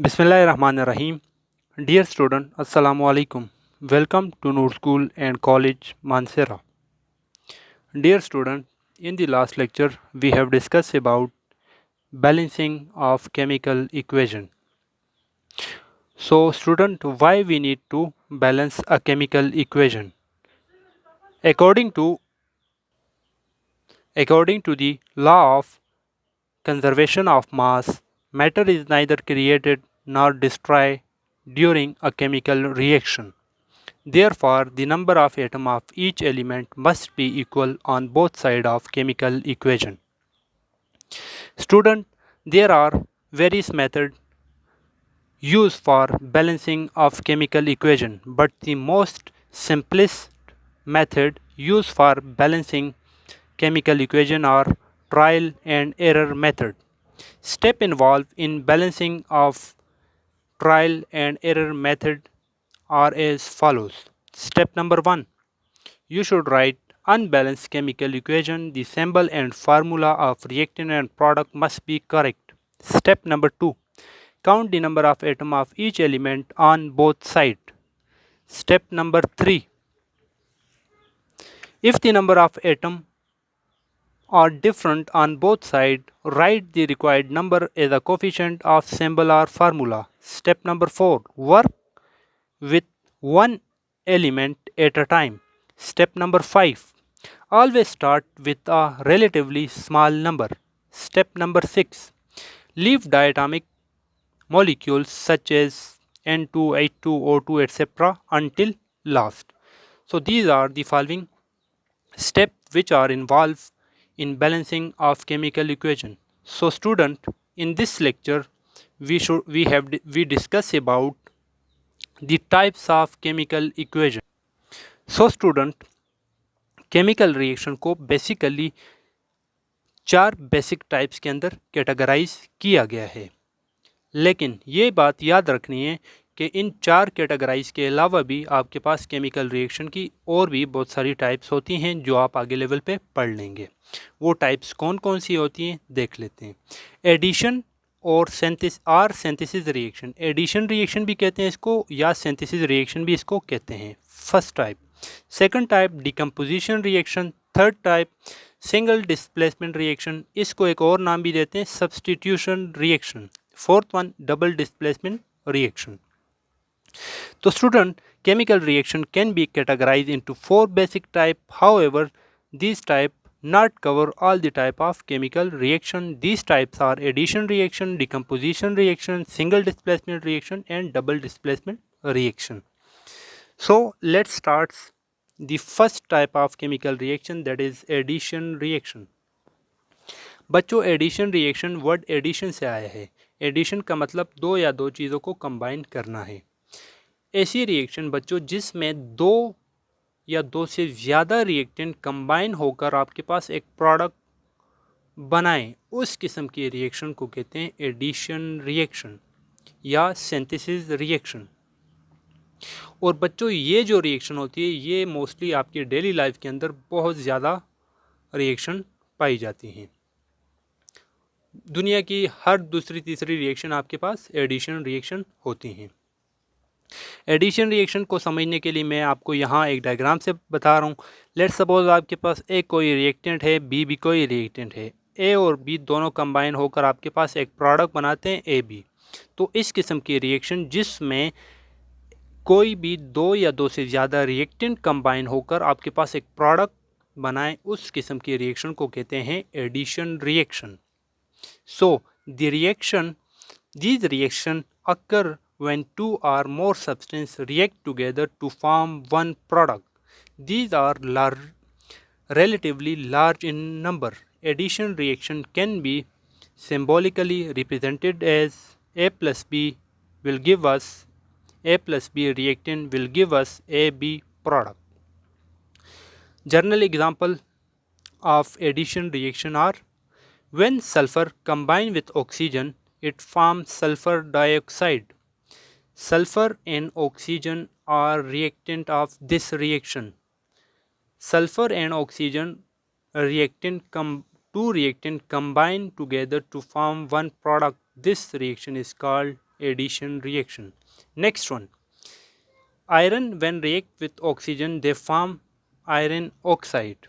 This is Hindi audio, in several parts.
Bismillahirrahmanirrahim. Dear student, Assalamu alaikum. Welcome to Noor School and College Mansera. Dear student, in the last lecture we have discussed about balancing of chemical equation. So student, why we need to balance a chemical equation? According to the law of conservation of mass, matter is neither created nor destroyed during a chemical reaction. Therefore, the number of atoms of each element must be equal on both sides of chemical equation. Student, there are various methods used for balancing of chemical equation, but the most simplest method used for balancing chemical equation are trial and error method. Step involved in balancing of trial and error method are as follows. Step number 1. You should write unbalanced chemical equation. The symbol and formula of reactant and product must be correct. Step number 2. Count the number of atoms of each element on both sides. Step number 3. If the number of atoms are different on both sides, write the required number as a coefficient of symbol or formula. Step number 4. Work with one element at a time. Step number 5. Always start with a relatively small number. Step number 6. Leave diatomic molecules such as N2, H2, O2, etc. until last. So these are the following steps which are involved in balancing of chemical equation. So student, in this lecture we discuss about the types of chemical equation. So student, chemical reaction को बेसिकली चार बेसिक टाइप्स के अंदर कैटेगराइज किया गया है, लेकिन ये बात याद रखनी है कि इन चार कैटेगराइज के अलावा भी आपके पास केमिकल रिएक्शन की और भी बहुत सारी टाइप्स होती हैं जो आप आगे लेवल पे पढ़ लेंगे। वो टाइप्स कौन कौन सी होती हैं देख लेते हैं। एडिशन और सिंथेसिस रिएक्शन, एडिशन रिएक्शन भी कहते हैं इसको या सिंथेसिस रिएक्शन भी इसको कहते हैं, first type. Second type decomposition reaction, third type single displacement reaction, इसको एक और नाम भी देते हैं substitution reaction, fourth one double displacement reaction. तो student, chemical reaction can be categorized into four basic type. However, these type not cover all the type of chemical reaction. These types are addition reaction, decomposition reaction, single displacement reaction and double displacement reaction. So let's start the first type of chemical reaction, that is addition reaction. बच्चों, एडिशन रिएक्शन वर्ड एडिशन से आया है। एडिशन का मतलब दो या दो चीज़ों को कंबाइन करना है। ऐसी रिएक्शन बच्चों जिसमें दो या दो से ज़्यादा रिएक्टेंट कंबाइन होकर आपके पास एक प्रोडक्ट बनाएं, उस किस्म की रिएक्शन को कहते हैं एडिशन रिएक्शन या सिंथेसिस रिएक्शन। और बच्चों, ये जो रिएक्शन होती है ये मोस्टली आपकी डेली लाइफ के अंदर बहुत ज़्यादा रिएक्शन पाई जाती हैं। दुनिया की हर दूसरी तीसरी रिएक्शन आपके पास एडिशन रिएक्शन होती हैं। एडिशन रिएक्शन को समझने के लिए मैं आपको यहाँ एक डायग्राम से बता रहा हूँ। लेट्स सपोज आपके पास ए कोई रिएक्टेंट है, बी भी कोई रिएक्टेंट है। ए और बी दोनों कंबाइन होकर आपके पास एक प्रोडक्ट बनाते हैं ए बी। तो इस किस्म की रिएक्शन जिसमें कोई भी दो या दो से ज़्यादा रिएक्टेंट कंबाइन होकर आपके पास एक प्रोडक्ट बनाए, उस किस्म की रिएक्शन को कहते हैं addition reaction. So the reaction, these reaction occur when two or more substances react together to form one product. These are relatively large in number. Addition reaction can be symbolically represented as A plus B will give us A plus B reactant will give us AB product. General example of addition reaction are: when sulfur combines with oxygen, it forms sulfur dioxide. Sulfur and oxygen are reactant of this reaction. Sulfur and oxygen two reactants combine together to form one product. This reaction is called addition reaction. Next one, iron when react with oxygen they form iron oxide.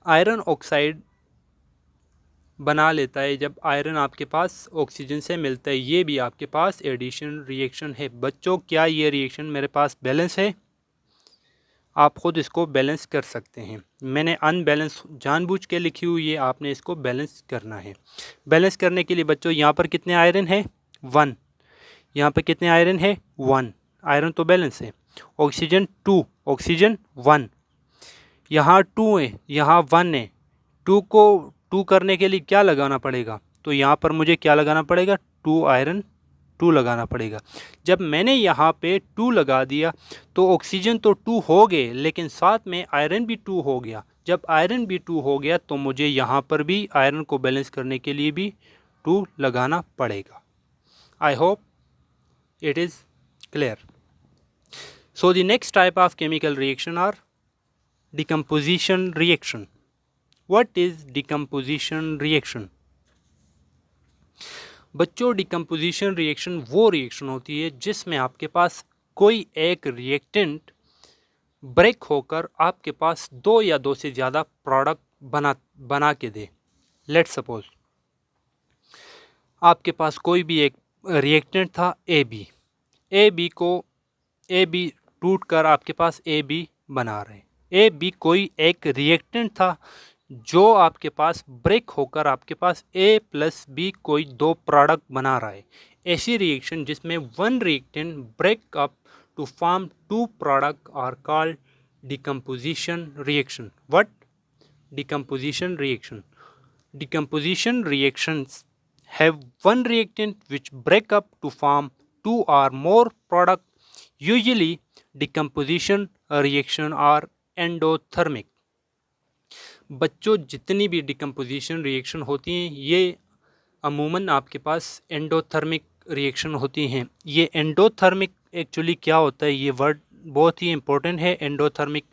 Iron oxide बना लेता है जब आयरन आपके पास ऑक्सीजन से मिलता है, ये भी आपके पास एडिशन रिएक्शन है। बच्चों क्या ये रिएक्शन मेरे पास बैलेंस है? आप खुद इसको बैलेंस कर सकते हैं। मैंने अनबैलेंस जानबूझ के लिखी हुई है, आपने इसको बैलेंस करना है। बैलेंस करने के लिए बच्चों यहाँ पर कितने आयरन है? 1। यहाँ पर कितने आयरन है? 1। आयरन तो बैलेंस है। ऑक्सीजन 2, ऑक्सीजन 1, यहाँ 2 है, यहाँ 1 है। 2 को 2 करने के लिए क्या लगाना पड़ेगा? तो यहाँ पर मुझे क्या लगाना पड़ेगा? 2 आयरन 2 लगाना पड़ेगा। जब मैंने यहाँ पे 2 लगा दिया तो ऑक्सीजन तो 2 हो गए, लेकिन साथ में आयरन भी 2 हो गया। जब आयरन भी 2 हो गया तो मुझे यहाँ पर भी आयरन को बैलेंस करने के लिए भी 2 लगाना पड़ेगा। I hope it is clear. So the next type of chemical reaction are decomposition reaction. What is decomposition reaction? बच्चों डिकम्पोजिशन रिएक्शन वो रिएक्शन होती है जिसमें आपके पास कोई एक रिएक्टेंट ब्रेक होकर आपके पास 2 या 2 से ज़्यादा प्रोडक्ट बना के दे। लेट्स सपोज आपके पास कोई भी एक रिएक्टेंट था ए बी टूट कर आपके पास ए बी बना रहे। ए बी कोई एक रिएक्टेंट था जो आपके पास ब्रेक होकर आपके पास ए प्लस बी कोई 2 प्रोडक्ट बना रहा है। ऐसी रिएक्शन जिसमें 1 reactant break up to form 2 product are called decomposition reaction. What? Decomposition reaction. Decomposition reactions have one reactant which break up to form 2 or more product. Usually decomposition reaction are endothermic. बच्चों जितनी भी डिकम्पोजिशन रिएक्शन होती हैं ये अमूमन आपके पास एंडोथर्मिक रिएक्शन होती हैं। ये एंडोथर्मिक एक्चुअली क्या होता है, ये वर्ड बहुत ही इम्पोर्टेंट है एंडोथर्मिक।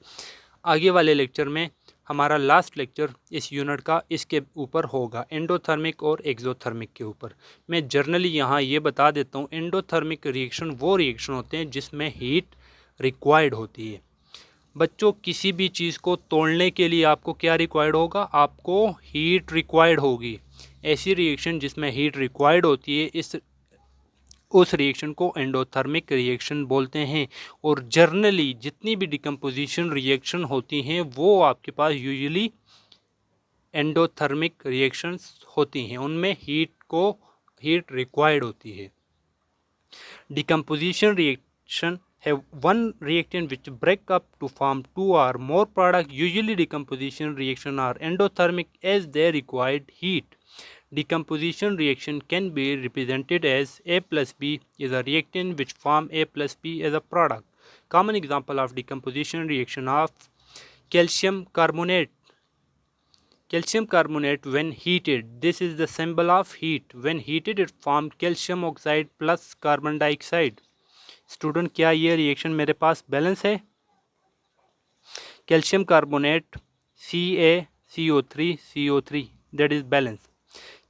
आगे वाले लेक्चर में हमारा लास्ट लेक्चर इस यूनिट का इसके ऊपर होगा, एंडोथर्मिक और एक्सोथर्मिक के ऊपर। मैं जर्नली यहाँ ये बता देता हूँ, एंडोथर्मिक रिएक्शन वो रिएक्शन होते हैं जिसमें हीट रिक्वायर्ड होती है। बच्चों किसी भी चीज़ को तोड़ने के लिए आपको क्या रिक्वायर्ड होगा? आपको हीट रिक्वायर्ड होगी। ऐसी रिएक्शन जिसमें हीट रिक्वायर्ड होती है उस रिएक्शन को एंडोथर्मिक रिएक्शन बोलते हैं। और जर्नली जितनी भी डिकम्पोजिशन रिएक्शन होती हैं वो आपके पास यूजुअली एंडोथर्मिक रिएक्शंस होती हैं, उनमें हीट रिक्वायर्ड होती है। Decomposition reaction have one reactant which break up to form 2 or more products. Usually decomposition reaction are endothermic as they required heat. Decomposition reaction can be represented as A plus B is a reactant which form A plus B as a product. Common example of decomposition reaction of calcium carbonate. Calcium carbonate when heated, this is the symbol of heat. When heated it formed calcium oxide plus carbon dioxide. Student क्या ये रिएक्शन मेरे पास बैलेंस है? Calcium carbonate CaCO3 that is balance.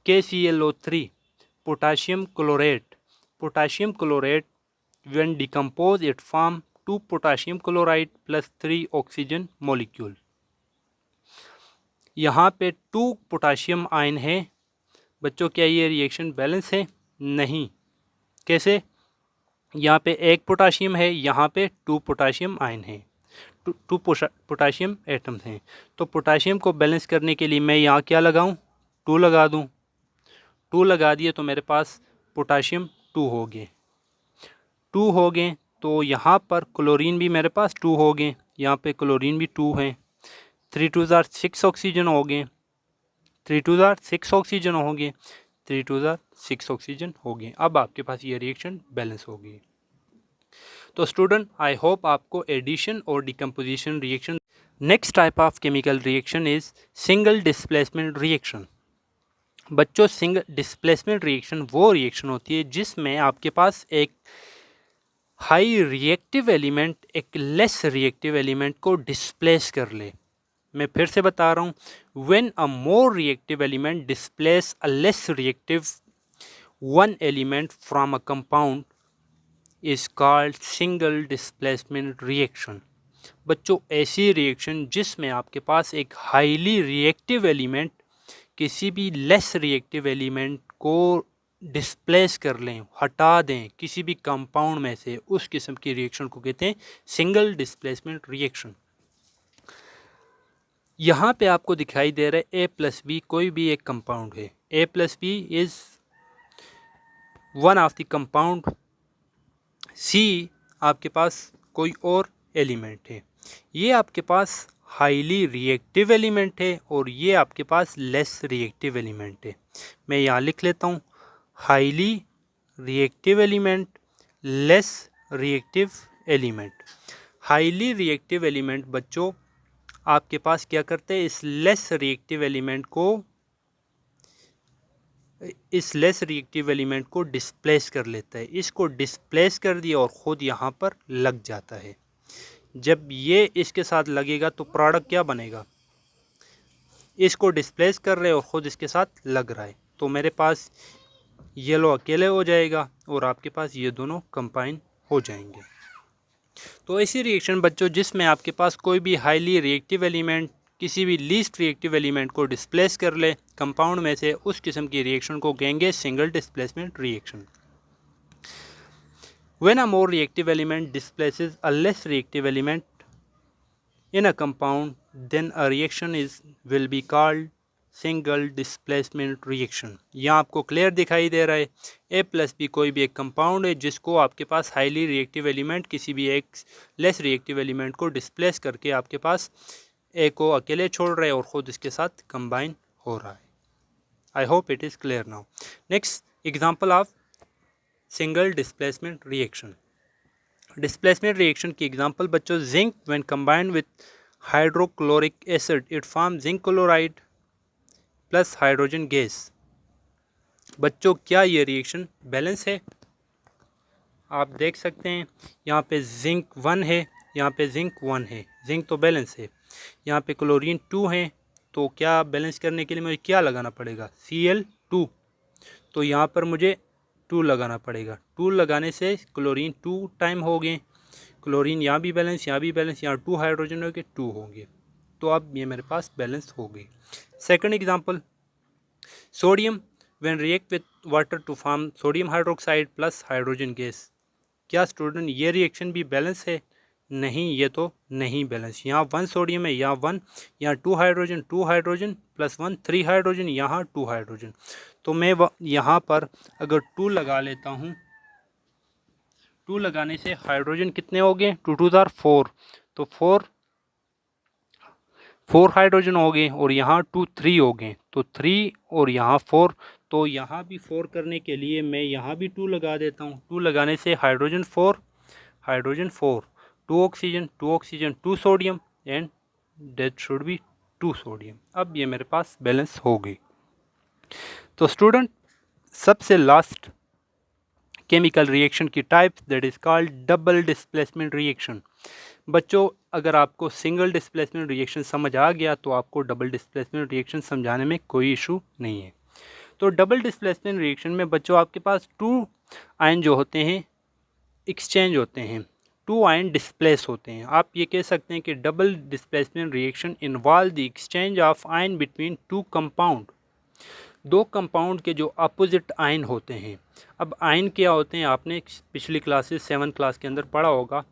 KClO3 potassium chlorate when decompose it form 2 potassium chloride plus 3 oxygen molecule. यहाँ पे 2 पोटाशियम आयन है। बच्चों क्या ये रिएक्शन बैलेंस है? नहीं। कैसे? यहाँ पे 1 पोटाशियम है, यहाँ पे 2 पोटाशियम आयन है, 2 पोटाशियम एटम्स हैं। तो पोटाशियम को बैलेंस करने के लिए मैं यहाँ क्या लगाऊँ? 2 लगा दूँ। 2 लगा दिए तो मेरे पास पोटाशियम 2 हो गए। तो यहाँ पर क्लोरीन भी मेरे पास 2 हो गए, यहाँ पे क्लोरीन भी 2 हैं। 3 2 6 ऑक्सीजन हो गए, 3 2 6 ऑक्सीजन हो गए, 3 2 6 ऑक्सीजन हो गए। अब आपके पास ये रिएक्शन बैलेंस हो गई। तो स्टूडेंट आई होप आपको एडिशन और decomposition reaction. Next type of chemical reaction is single displacement reaction. बच्चों सिंगल डिस्प्लेसमेंट रिएक्शन वो रिएक्शन होती है जिसमें आपके पास एक हाई रिएक्टिव एलिमेंट एक लेस रिएक्टिव एलिमेंट को डिस्प्लेस कर ले। मैं फिर से बता रहा हूँ, when a more reactive element displace a less reactive one element from a compound is called single displacement reaction. बच्चों, ऐसी रिएक्शन जिसमें आपके पास एक हाईली रिएक्टिव एलिमेंट किसी भी लेस रिएक्टिव एलिमेंट को डिस्प्लेस कर लें, हटा दें किसी भी कंपाउंड में से, उस किस्म की रिएक्शन को कहते हैं सिंगल डिस्प्लेसमेंट रिएक्शन। यहाँ पे आपको दिखाई दे रहा है A+B कोई भी एक कंपाउंड है। A+B is one of the compound. C आपके पास कोई और एलिमेंट है। ये आपके पास हाईली रिएक्टिव एलिमेंट है और ये आपके पास लेस रिएक्टिव एलिमेंट है। मैं यहाँ लिख लेता हूँ, highly reactive element, less reactive element. Highly reactive element बच्चों आपके पास क्या करते हैं, इस लेस रिएक्टिव एलिमेंट को डिस्प्लेस कर लेता है। इसको डिस्प्लेस कर दिया और ख़ुद यहाँ पर लग जाता है। जब ये इसके साथ लगेगा तो प्रोडक्ट क्या बनेगा, इसको डिस्प्लेस कर रहे और ख़ुद इसके साथ लग रहा है, तो मेरे पास येलो अकेले हो जाएगा और आपके पास ये दोनों कंबाइन हो जाएंगे। तो ऐसी रिएक्शन बच्चों जिसमें आपके पास कोई भी हाईली रिएक्टिव एलिमेंट किसी भी लीस्ट रिएक्टिव एलिमेंट को डिस्प्लेस कर ले कंपाउंड में से, उस किस्म की रिएक्शन को कहेंगे single displacement reaction. When a more reactive element displaces a less reactive element in a compound, then a reaction will be called single displacement reaction. यहाँ आपको क्लियर दिखाई दे रहा है A+B कोई भी एक कंपाउंड है जिसको आपके पास हाईली रिएक्टिव एलिमेंट किसी भी एक लेस रिएक्टिव एलिमेंट को डिस्प्लेस करके आपके पास A को अकेले छोड़ रहा है और ख़ुद इसके साथ कंबाइन हो रहा है। आई hope it is clear now. Next example of single displacement reaction. Displacement reaction की एग्जांपल बच्चों, zinc when combined with hydrochloric acid it form zinc chloride plus hydrogen gas. बच्चों, क्या ये रिएक्शन बैलेंस है? आप देख सकते हैं यहाँ पे जिंक 1 है, यहाँ पे जिंक 1 है, जिंक तो बैलेंस है। यहाँ पे क्लोरीन 2 है, तो क्या बैलेंस करने के लिए मुझे क्या लगाना पड़ेगा, Cl2। तो यहाँ पर मुझे 2 लगाना पड़ेगा। 2 लगाने से क्लोरीन 2 टाइम हो गए, क्लोरीन यहाँ भी बैलेंस, यहाँ भी बैलेंस, यहाँ 2 हाइड्रोजन हो गए, 2 होंगे, तो अब ये मेरे पास बैलेंस हो गई। Second example, sodium when react with water to form sodium hydroxide plus hydrogen gas. क्या स्टूडेंट ये रिएक्शन भी बैलेंस है? नहीं, ये तो नहीं बैलेंस। यहाँ 1 सोडियम है, यहाँ 1, यहाँ 2 हाइड्रोजन प्लस 1 3 हाइड्रोजन, यहाँ 2 हाइड्रोजन। तो मैं यहाँ पर अगर 2 लगा लेता हूँ, 2 लगाने से हाइड्रोजन कितने हो गए, 2 2 4, तो 4 हाइड्रोजन हो गए और यहाँ 2 3 हो गए, तो 3 और यहाँ 4, तो यहाँ भी 4 करने के लिए मैं यहाँ भी 2 लगा देता हूँ। 2 लगाने से hydrogen 4, 2 oxygen 2 sodium and that should be 2 sodium. अब ये मेरे पास बैलेंस हो गई। तो स्टूडेंट, सबसे लास्ट केमिकल रिएक्शन की type that is called double displacement reaction. बच्चों, अगर आपको सिंगल डिस्प्लेसमेंट रिएक्शन समझ आ गया तो आपको डबल डिस्प्लेसमेंट रिएक्शन समझाने में कोई इशू नहीं है। तो डबल डिस्प्लेसमेंट रिएक्शन में बच्चों आपके पास 2 आयन जो होते हैं एक्सचेंज होते हैं, 2 आयन डिस्प्लेस होते हैं। आप ये कह सकते हैं कि double displacement reaction involve the exchange of ion between 2 compound. 2 compound के जो अपोजिट आयन होते हैं। अब आयन क्या होते हैं आपने पिछली क्लासेस 7th क्लास के अंदर पढ़ा होगा।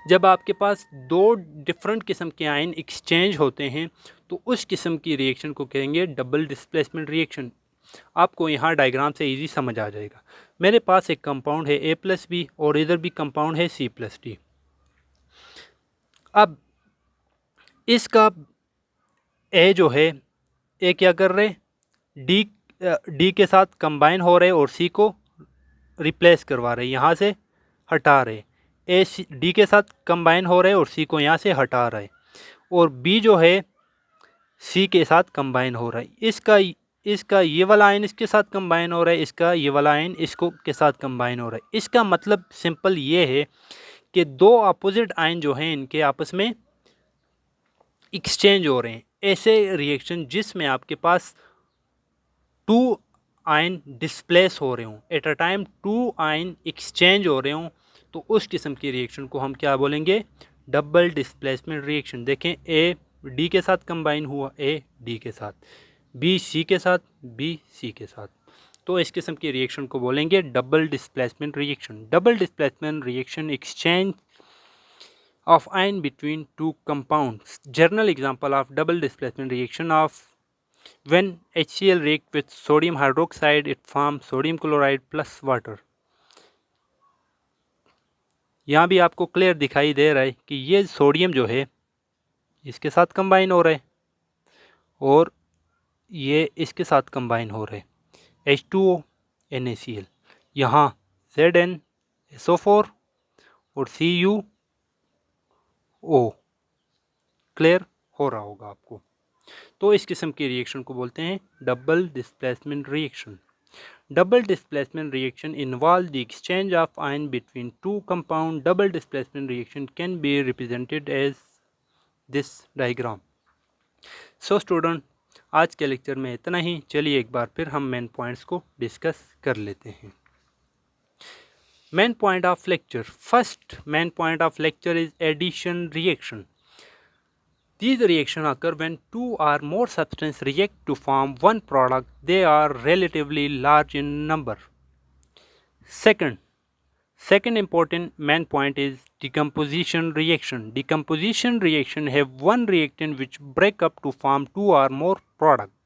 जब आपके पास 2 डिफरेंट किस्म के आयन एक्सचेंज होते हैं तो उस किस्म की रिएक्शन को कहेंगे डबल डिस्प्लेसमेंट रिएक्शन। आपको यहाँ डायग्राम से इजी समझ आ जाएगा। मेरे पास एक कंपाउंड है A+B और इधर भी कंपाउंड है C+D। अब इसका A जो है, A क्या कर रहे, D के साथ कंबाइन हो रहे और C को रिप्लेस करवा रहे, यहाँ से हटा रहे। D के साथ कंबाइन हो रहे और C को यहाँ से हटा रहे, और B जो है C के साथ कंबाइन हो रहा है। इसका ये वाला आयन इसके साथ कंबाइन हो रहा है, इसका ये वाला आयन इसको के साथ कंबाइन हो रहा है। इसका मतलब सिंपल ये है कि 2 अपोजिट आयन जो हैं इनके आपस में एक्सचेंज हो रहे हैं। ऐसे रिएक्शन जिसमें आपके पास 2 आयन डिस्प्लेस हो रहे हों, at a time 2 ion exchange हो रहे हों, तो उस किस्म की रिएक्शन को हम क्या बोलेंगे? Double displacement reaction. देखें, ए डी के साथ कंबाइन हुआ, ए डी के साथ, बी सी के साथ, बी सी के साथ, तो इस किस्म की रिएक्शन को बोलेंगे double displacement reaction. Double displacement reaction exchange of ion between two compounds. General example of double displacement reaction of when HCl react with sodium hydroxide, it forms sodium chloride plus water. यहाँ भी आपको क्लियर दिखाई दे रहा है कि ये सोडियम जो है इसके साथ कंबाइन हो रहा है और ये इसके साथ कंबाइन हो रहे हैं, H2O NaCl, यहाँ ZnSO4 और CuO। क्लियर हो रहा होगा आपको। तो इस किस्म की रिएक्शन को बोलते हैं double displacement reaction. Double displacement reaction involves the exchange of ion between two compound. Double displacement reaction can be represented as this diagram. So student, आज के लेक्चर में इतना ही। चलिए एक बार फिर हम मेन पॉइंट्स को डिस्कस कर लेते हैं। Main point of lecture, first main point of lecture is addition reaction. These reactions occur when two or more substances react to form one product. They are relatively large in number. Second important main point is decomposition reaction. Decomposition reaction have one reactant which break up to form two or more products.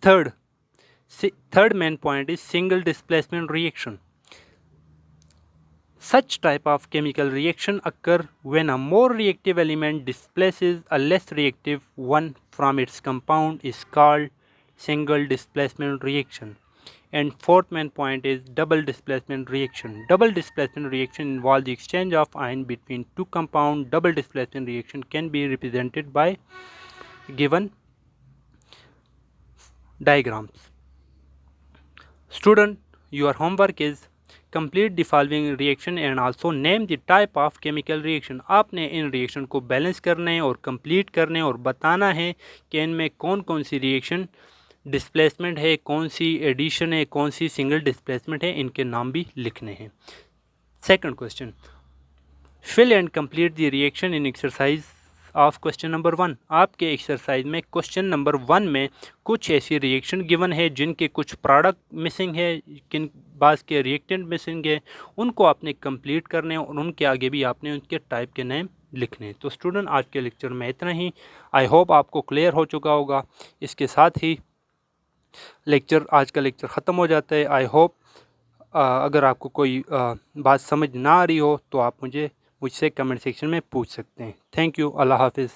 Third main point is single displacement reaction. Such type of chemical reaction occur when a more reactive element displaces a less reactive one from its compound, is called single displacement reaction. And fourth main point is double displacement reaction. Double displacement reaction involves the exchange of ion between two compounds. Double displacement reaction can be represented by given diagrams. Student, your homework is complete the following reaction and also name the type of chemical reaction. आपने इन रिएक्शन को बैलेंस करना है और कंप्लीट करना है और बताना है कि इनमें कौन कौन सी रिएक्शन डिस्प्लेसमेंट है, कौन सी एडिशन है, कौन सी सिंगल डिस्प्लेसमेंट है, इनके नाम भी लिखने हैं। Second question, fill and complete the reaction in exercise of question number 1. आपके एक्सरसाइज में क्वेश्चन नंबर 1 में कुछ ऐसी रिएक्शन गिवन है जिनके कुछ प्रोडक्ट मिसिंग है, किन बास के रिएक्टेंट मिसिंग है, उनको आपने कंप्लीट करने और उनके आगे भी आपने उनके टाइप के नेम लिखने। तो स्टूडेंट, आज के लेक्चर में इतना ही। आई होप आपको क्लियर हो चुका होगा। इसके साथ ही आज का लेक्चर ख़त्म हो जाता है। आई होप अगर आपको कोई बात समझ ना आ रही हो तो आप मुझसे कमेंट सेक्शन में पूछ सकते हैं। Thank you. अल्लाह हाफिज़।